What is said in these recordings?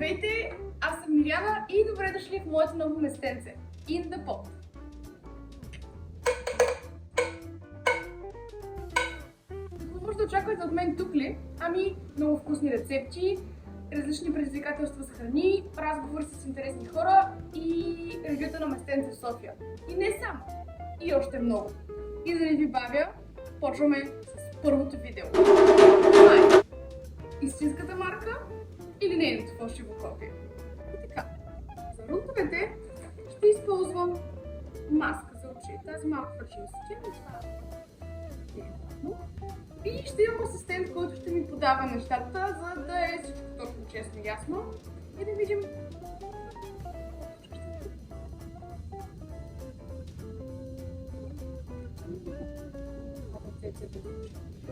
Здравейте, аз съм Миряна и добре дошли в моето ново местенце In The Pot. Какво може да очаквате от мен тук ли? Ами, много вкусни рецепти, различни предизвикателства с храни, разговори с интересни хора и ревюта на местенце в София. И не само, и още много. И да не ви бавя, почваме с първото видео. Това е истинската марка или нейното фалшиво копие. И така, за рунтовете ще използвам маска за очи. Тази малка фалшивостия, това е важно. И ще имам асистент, който ще ми подава нещата, за да е всичко точно честно и ясно. И да видим.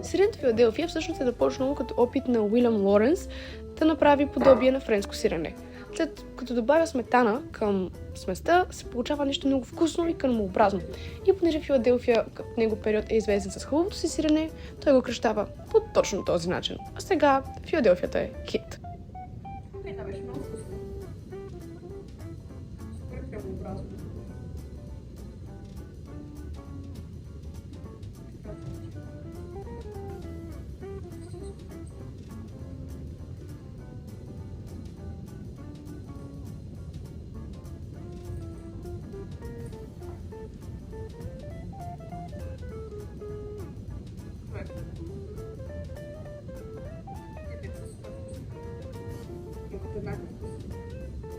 Сиренето в Филаделфия всъщност е започнало като опит на Уилям Лоренс да направи подобие на френско сирене. След като добавя сметана към сместа, се получава нещо много вкусно и кърмообразно. И понеже Филаделфия в него период е известен с хубавото си сирене, той го кръщава по точно този начин. А сега Филаделфията е хит. Това беше много вкусно. Супер кърмообразно.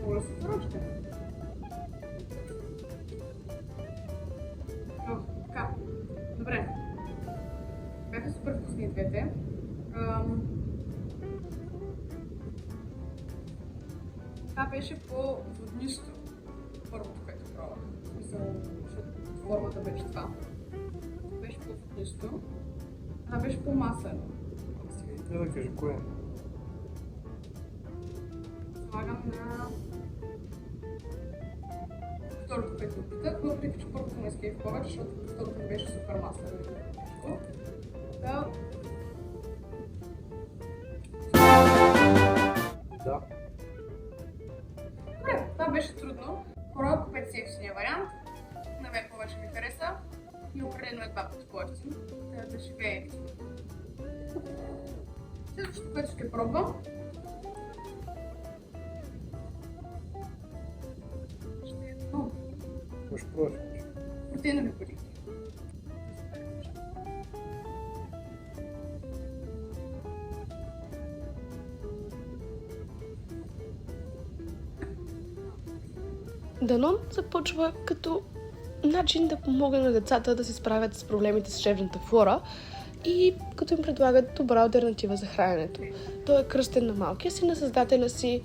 Моля се поръчка. Така, добре. Бяха супер вкусни двете. Това беше по-воднисто. Първото, което пробвах. В смисъл, защото формата беше това. Беше по-воднисто. Това беше по-маслено. Трябва да кажа кое. Слагам на второто, което опитах, въпреки че първото ме изкейф повече, защото второто не беше супер маслено. Да. Добре, това беше трудно. Пробвах 5-сексния вариант. На мен повече ми хареса и определено е два пъти по-ефтин. Трябва да живее ефтин. Следващото, което ще пробвам, ще е едно Може пробваш. протеинови пудинги. Данон започва като начин да помогне на децата да се справят с проблемите с жевната флора и като им предлагат добра алтернатива за храненето. Той е кръстен на малкия си, на създателя си,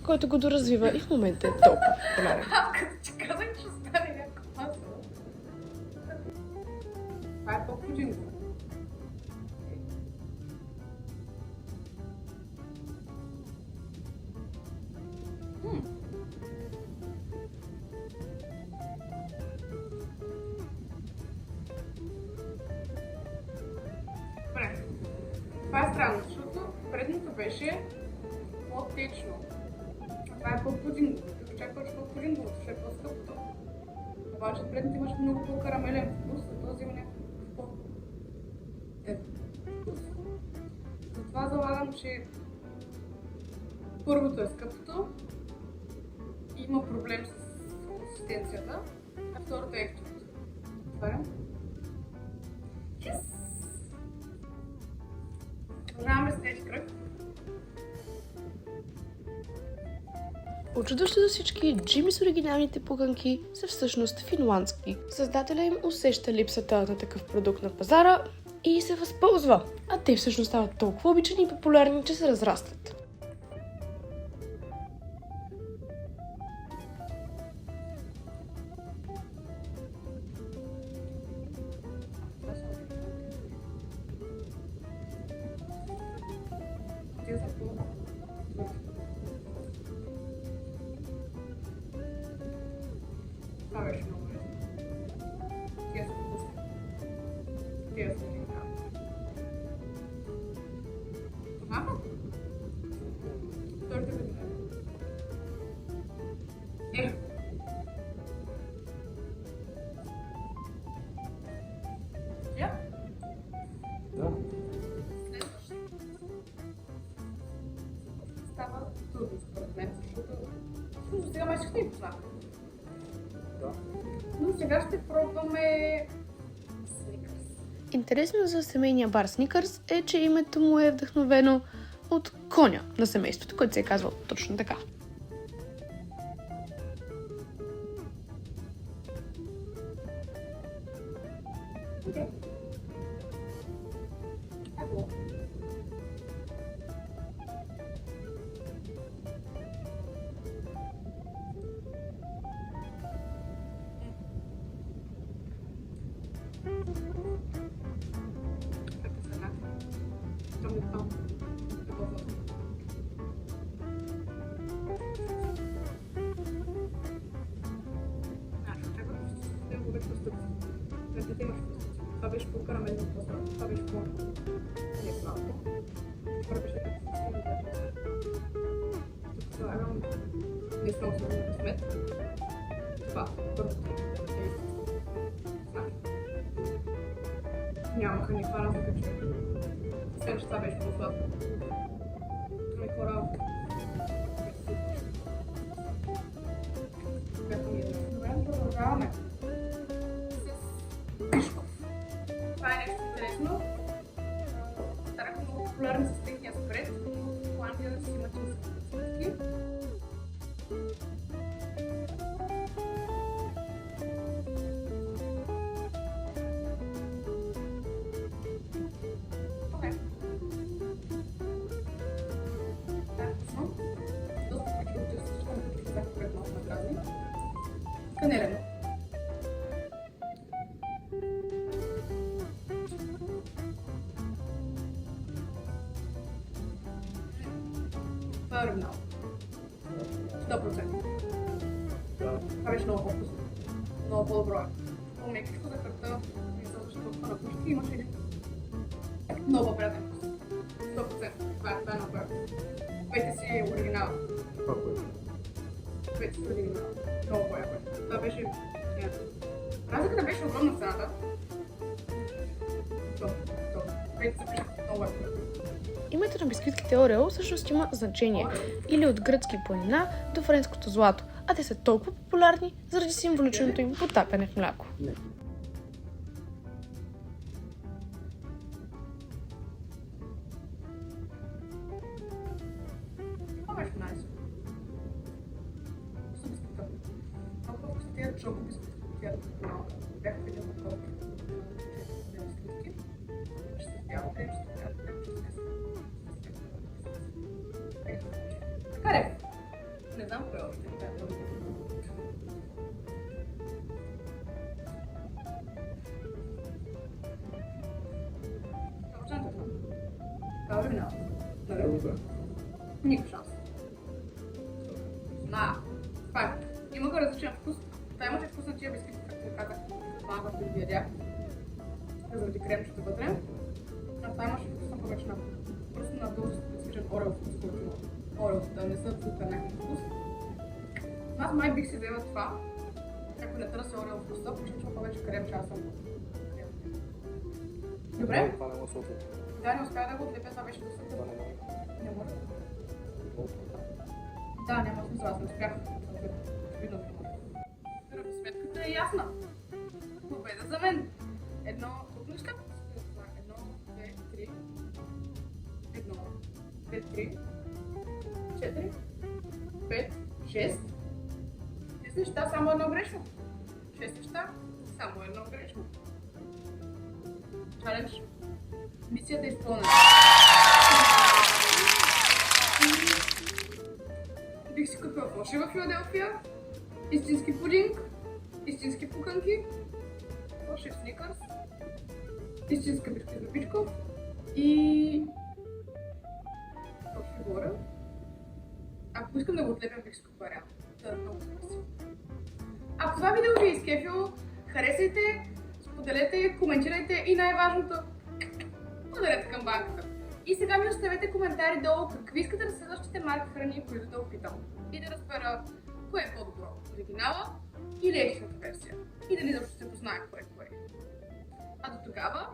който го доразвива и в момента е толкова популярен. Като ти казах, че стане някакво масло. Това е по-пудинго. Добре. Това е странно, защото предното беше по-течно. А това е по-пудинго. Очакваш по-пудинговото, ще е по-скъпото. Обаче предното имаш много по-карамелен вкус, а този има някакъв вкус. Затова залагам, че първото е скъпото, има проблем с консистенцията, а второто е ефтиното. Отварям. Yes! Продължаваме с трети кръг. Очудващо за всички, джими с оригиналните пуканки са всъщност финландски. Създателя им усеща липсата на такъв продукт на пазара и се възползва. А те всъщност стават толкова обичани и популярни, че се разрастват. Това беше много лесно. Тия са вкусни. Тия са оригинални. Това става трудно според мен, защото до сега май всички ни познаваме. Да. Но сега ще пробваме сникърс. Интересно за семейния бар Сникърс е, че името му е вдъхновено от коня на семейството, който се е казвал точно така. Окей. Ево. Както сега. Там е там. Такова. Чакай, ще го вече постъпи. Вече имаш постъпи. Това беше по карамелно по-слабо. Това беше по... Не слабо. Това беше като си вече. Тук слагам... Не съм много късмет. Това, първото. Нямаха ни хвана за каче. След че това беше по-слабо. Ами хора... Добре, продължаваме с Пишков. Това е нещо интересно. Станаха много популярни с техния спред. В Холандия си имат спред. Окей. Да, вкусно. Доста причудите с всичко, които казах пред малко на празник. Канелено. Това е оригинал. 100%. Да. Това беше много по-вкусно. Много по-добро е. По-мекичко за кръвта, мисля, защото на пушки имаше един много по-приятен вкус. 100%. Това е много приятно. Пейте си оригинал. Това което. Пейте си оригинал. Много по-яко. Това беше... Разликата беше огромна в цената. Пейте си много яко. Името на бисквитките Орео всъщност има значение, или от гръцки планина до френското злато, а те са толкова популярни заради символичното им потапяне в мляко. Не. Това беше найс. Вкусно бисквитка. Много по-вкусно тия чоко бисквитки, тия малка. Бяха видели на колко. Бисквитки. Ще се бяло крем, ще се бяло крем, ще се така де. Не знам кое още е това. Това е оригинал. Нали? Да. Никакъв шанс. Това е. Имаха различен вкус. Това имаше вкус на тия бисквити, както ви казах. Малко преди ядях. Заради кремчето вътре. А това имаше вкус на повече на просто на този специфичен орео вкус, който има. Орео, да не са цукър някакъв вкус. Аз май бих си взела това. Ако не търся орео вкуса, защото повече крем, че аз съм. Добре? Това не го соса. Да, не успя да го отлепя, това беше доста. Това не може. Не може. Да, няма смисъл, аз не успях. Видно не може. Равносметката е ясна. Победа за мен. Едно, колко неща? Едно, две, три. Едно, две, три. 4, 5, 6. 6 неща, само едно грешно. 6 неща, само едно грешно. Чалендж. Мисията е изпълнена. Бих си купила фоши в Филаделфия, истински пудинг, истински пуканки, фоши в Сникърс, истинска бисквит за Пичков и... Какво ще говоря? Ако искам да го отлепям, бих си купила реално. Да, много спаси. Ако това видео ви е изкефило, харесайте, споделете, коментирайте и най-важното, ударете към банката. И сега ми оставете коментари долу какви искате да следващите марки храни, които да опитам. И да разбера кое е по-добро, оригинала или екстрата версия. И дали защо се познае кое е кое. А до тогава,